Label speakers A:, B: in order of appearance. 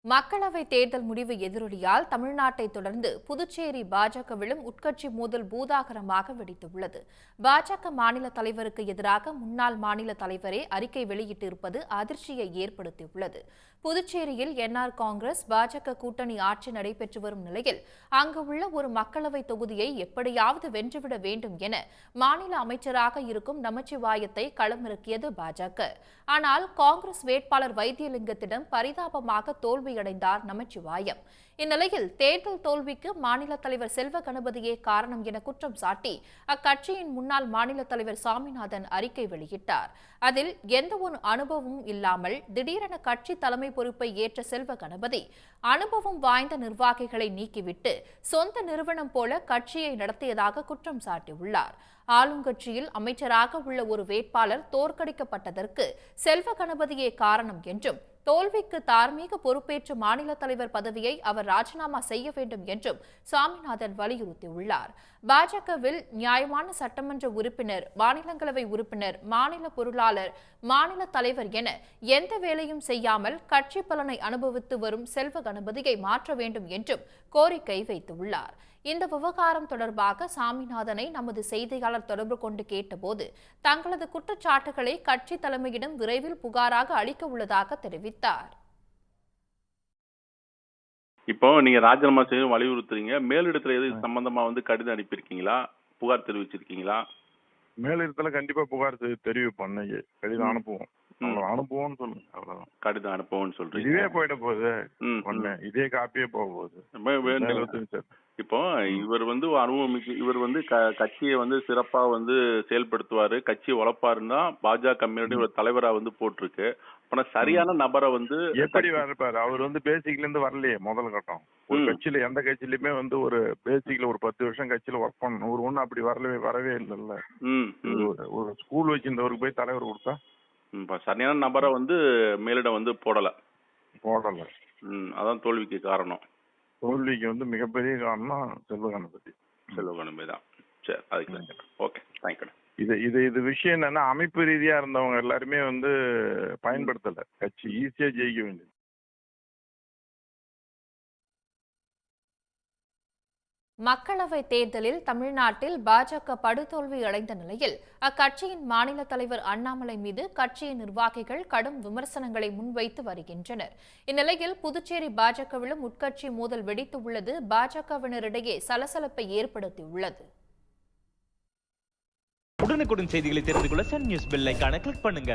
A: மக்களவை தேர்தல் முடிவு எதிரொலியால் தமிழ்நாட்டை தொடர்ந்து புதுச்சேரி பாஜகவிலும் உட்கட்சி மோதல் பூதாகரமாக வெடித்துள்ளது. பாஜக மாநில தலைவருக்கு எதிராக முன்னாள் மாநில தலைவரே அறிக்கை வெளியிட்டிருப்பது அதிர்ச்சியை ஏற்படுத்தியுள்ளது. புதுச்சேரியில் என்ஆர் காங்கிரஸ் பாஜக கூட்டணி ஆட்சி நடைபெற்று வரும் நிலையில் அங்கு உள்ள ஒரு மக்களவை தொகுதியை எப்படியாவது வென்றுவிட வேண்டும் என மாநில அமைச்சராக இருக்கும் நமச்சிவாயத்தை களமிறக்கியது பாஜக. ஆனால் காங்கிரஸ் வேட்பாளர் வைத்தியலிங்கத்திடம் பரிதாபமாக தோல்வியடைந்தார் நமச்சிவாயம். இந்நிலையில் தேர்தல் தோல்விக்கு மாநில தலைவர் செல்வ கணபதியே காரணம் என குற்றம் சாட்டி அக்கட்சியின் முன்னாள் மாநில தலைவர் சாமிநாதன் அறிக்கை வெளியிட்டார். அதில் எந்த ஒரு அனுபவமும் இல்லாமல் திடீரென கட்சி தலைமை பொறுப்பை ஏற்ற செல்வ கணபதி அனுபவம் வாய்ந்த நிர்வாகிகளை நீக்கிவிட்டு சொந்த நிறுவனம் போல கட்சியை நடத்தியதாக குற்றம் சாட்டியுள்ளார். ஆளுங்கட்சியில் அமைச்சராக உள்ள ஒரு வேட்பாளர் தோற்கடிக்கப்பட்டதற்கு செல்வ கணபதியே காரணம் என்றும் தோல்விக்கு தார்மீக பொறுப்பேற்று மாநில தலைவர் பதவியை அவர் ராஜினாமா செய்ய வேண்டும் என்றும் சாமிநாதன் வலியுறுத்தியுள்ளார். பாஜகவில் நியாயமான சட்டமன்ற உறுப்பினர், மாநிலங்களவை உறுப்பினர், மாநில பொருளாளர், மாநில தலைவர் என எந்த வேலையும் செய்யாமல் கட்சி பலனை அனுபவித்து வரும் செல்வ கணபதியை மாற்ற வேண்டும் என்றும் கோரிக்கை வைத்துள்ளார். இந்த விவகாரம் தொடர்பாக சாமிநாதனை நமது செய்தியாளர் தொடர்பு கொண்டு கேட்டபோது தங்களது குற்றச்சாட்டுகளை கட்சி தலைமையிடம் விரைவில் புகாராக அளிக்க உள்ளதாக தெரிவித்தார்.
B: இப்போ நீங்க ராஜினாமா செய்ய வலியுறுத்துறீங்க. மேலிடத்துல எது சம்பந்தமா கடிதம் அனுப்பியிருக்கீங்களா, புகார் தெரிவிச்சிருக்கீங்களா?
C: மேலிடத்துல கண்டிப்பா புகார் தெரிவிப்போம். கடிதம் அனுப்புவோம். அனுப்புவோம்னு சொல்லுங்க, அவ்வளவுதான்.
B: கடிதம் அனுப்புவோம்னு சொல்றீங்க.
C: இதுவே போயிட போகுது, இதே காப்பியே போக போகுது.
B: இப்போ இவர் அனுபவமிக்கு, இவர் கட்சியை சிறப்பா செயல்படுத்துவாரு, கட்சியை வளர்ப்பாருன்னா பாஜக கம்யூனிட்டி ஒரு தலைவரா போட்டிருக்கு. ஆனா சரியான நபரை
C: எப்படி இருப்பாரு? அவர் பேசிக்ல இருந்து வரலையே. முதல் கட்டம் ஒரு கட்சியில, எந்த கட்சியிலுமே ஒரு பேசிக்ல ஒரு 10 வருஷம் கட்சியில ஒர்க் பண்ணணும். ஒரு ஒண்ணு அப்படி வரவே இல்லைல்ல. ஒரு ஸ்கூல் வச்சிருந்தவருக்கு போய் தலைவர் கொடுத்தா
B: சரியான நபரை மேலிடம் போடல. அதான் தோல்விக்கு காரணம்.
C: தோல்விக்கு மிகப்பெரிய காரணம் செல்வ கணபதி
B: தான். சரி, அதுக்கு ஓகே, தேங்க்யூ.
C: இது விஷயம் என்னன்னா, அமைப்பு ரீதியா இருந்தவங்க எல்லாருமே பயன்படுத்தல. கட்சி ஈஸியா ஜெயிக்க வேண்டியது.
A: மக்களவை தேர்தலில் தமிழ்நாட்டில் பாஜக படுதோல்வி அடைந்த நிலையில் அக்கட்சியின் மாநில தலைவர் அண்ணாமலை மீது கட்சியின் நிர்வாகிகள் கடும் விமர்சனங்களை முன்வைத்து வருகின்றனர். இந்நிலையில் புதுச்சேரி பாஜகவிலும் உட்கட்சி மோதல் வெடித்துள்ளது பாஜகவினரிடையே சலசலப்பை ஏற்படுத்தியுள்ளது.
D: உடனுக்குடன் செய்திகளை தெரிந்து கொள்ள சன் நியூஸ் பெல் ஐகானை கிளிக் பண்ணுங்க.